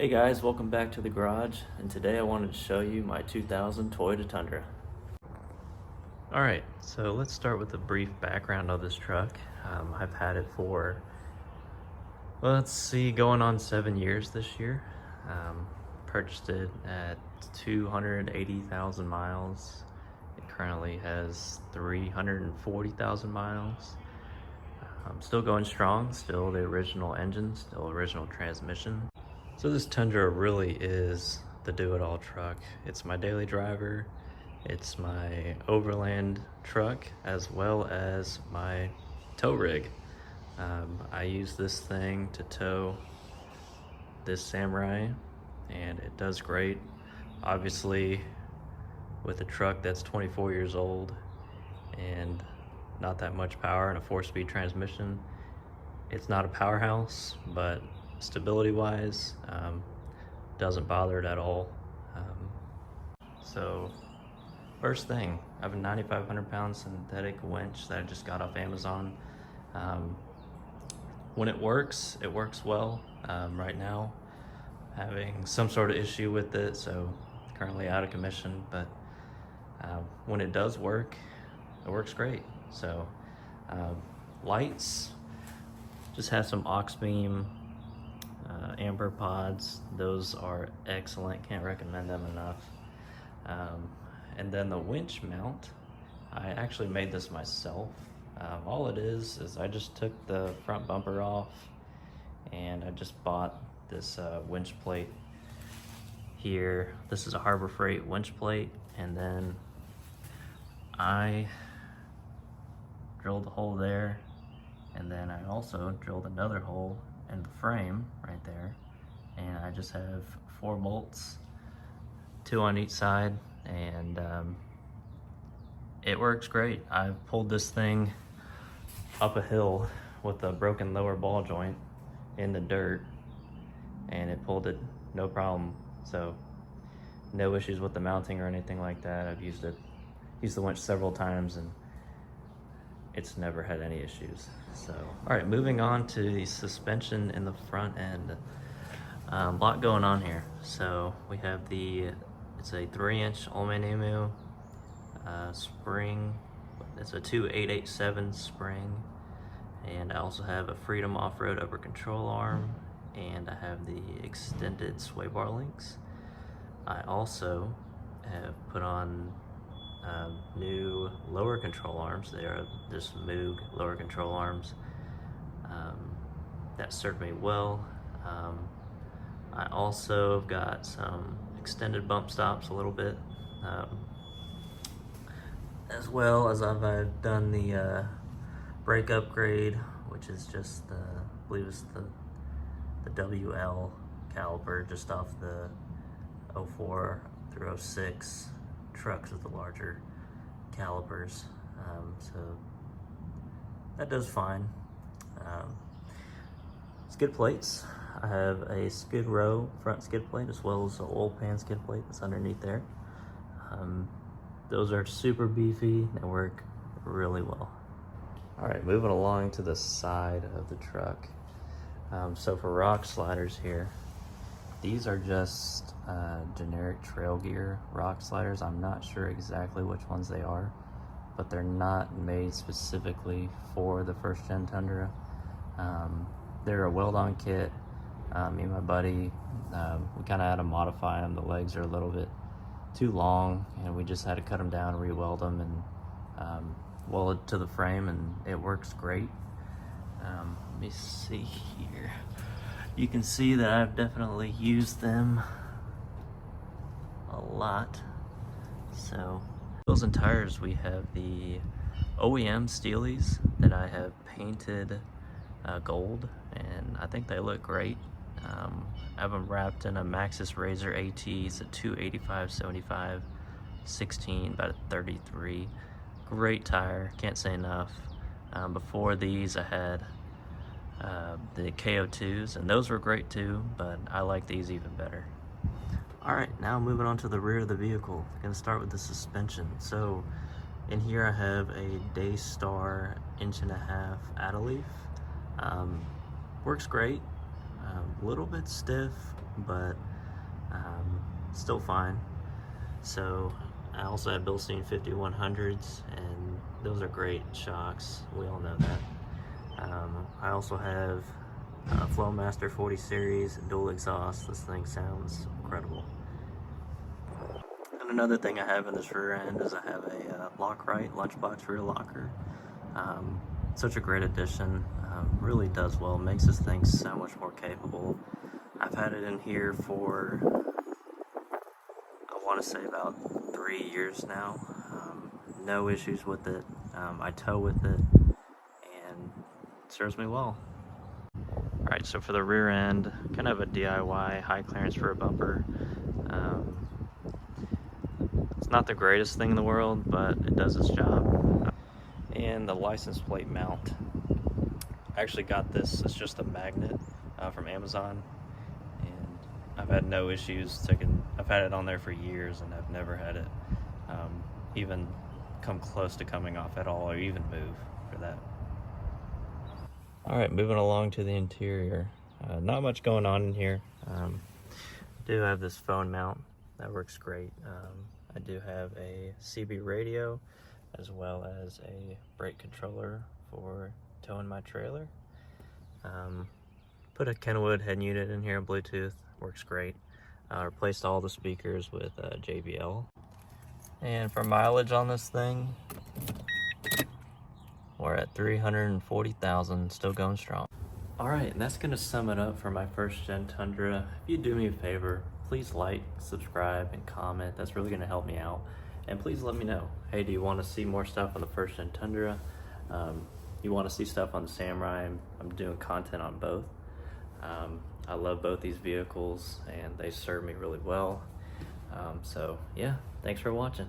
Hey guys, welcome back to the garage, and today I wanted to show you my 2000 Toyota Tundra. Alright, so let's start with a brief background of this truck. I've had it for, well, let's see, going on 7 years this year. Purchased it at 280,000 miles. It currently has 340,000 miles. Still going strong, still the original engine, still original transmission. So this Tundra really is the do-it-all truck. It's my daily driver, it's my overland truck, as well as my tow rig. I use this thing to tow this Samurai, and it does great. Obviously, with a truck that's 24 years old and not that much power and a 4-speed transmission, it's not a powerhouse, but stability wise, doesn't bother it at all. So first thing, I have a 9,500 pound synthetic winch that I just got off Amazon. When it works well. Right now having some sort of issue with it, so currently out of commission, but when it does work, it works great. So lights, just have some aux beam amber pods. Those are excellent, can't recommend them enough. And then the winch mount, I actually made this myself. All it is I just took the front bumper off and I just bought this winch plate here. This is a Harbor Freight winch plate, and then I drilled a hole there, and then I also drilled another hole in the frame right there, and I just have 4 bolts, 2 on each side, and it works great. I've pulled this thing up a hill with a broken lower ball joint in the dirt, and it pulled it no problem. So no issues with the mounting or anything like that. I've used the winch several times, and it's never had any issues. So, all right, moving on to the suspension in the front end. A lot going on here. So we have it's a 3-inch aluminum spring. It's a 2887 spring. And I also have a Freedom off-road upper control arm, and I have the extended sway bar links. I also have put on new lower control arms. They are just Moog lower control arms. That served me well. I also got some extended bump stops a little bit, as well as I've done the brake upgrade, which is just I believe it's the WL caliper, just off the 04 through 06 trucks with the larger calipers. So that does fine. Skid plates, I have a Skid Row front skid plate, as well as an oil pan skid plate that's underneath there. Those are super beefy, they work really well. All right, moving along to the side of the truck. So for rock sliders here, these are just generic trail gear rock sliders. I'm not sure exactly which ones they are, but they're not made specifically for the first gen Tundra. They're a weld-on kit. Me and my buddy, we kind of had to modify them. The legs are a little bit too long, and we just had to cut them down, re-weld them, and weld it to the frame, and it works great. Let me see here. You can see that I've definitely used them a lot. So, wheels and tires, we have the OEM Steelies that I have painted gold, and I think they look great. I have them wrapped in a Maxxis Razor AT. It's a 285/75 16, about a 33. Great tire, can't say enough. Before these, I had the KO2s, and those were great too, but I like these even better. All right, now moving on to the rear of the vehicle. I'm gonna start with the suspension. So in here I have a Daystar 1.5" Adaleaf. Works great. A little bit stiff, but still fine. So I also have Bilstein 5100s, and those are great shocks. We all know that. I also have Flowmaster 40 series dual exhaust. This thing sounds incredible. And another thing I have in this rear end is I have a Lock-Right lunchbox rear locker. Such a great addition. Really does well. Makes this thing so much more capable. I've had it in here for, I want to say, about 3 years now. No issues with it. I tow with it, and it serves me well. Alright, so for the rear end, kind of a DIY high clearance rear bumper. It's not the greatest thing in the world, but it does its job. And the license plate mount. I actually got this, it's just a magnet from Amazon, and I've had no issues. I've had it on there for years, and I've never had it even come close to coming off at all, or even move for that. Alright, moving along to the interior. Not much going on in here. I do have this phone mount that works great. I do have a CB radio, as well as a brake controller for towing my trailer. Put a Kenwood head unit in here, Bluetooth, works great. Replaced all the speakers with JBL. And for mileage on this thing, we're at 340,000, still going strong. Alright, and that's going to sum it up for my first gen Tundra. If you do me a favor, please like, subscribe, and comment. That's really going to help me out. And please let me know, hey, do you want to see more stuff on the first gen Tundra? You want to see stuff on the Samurai? I'm doing content on both. I love both these vehicles, and they serve me really well. So yeah, thanks for watching.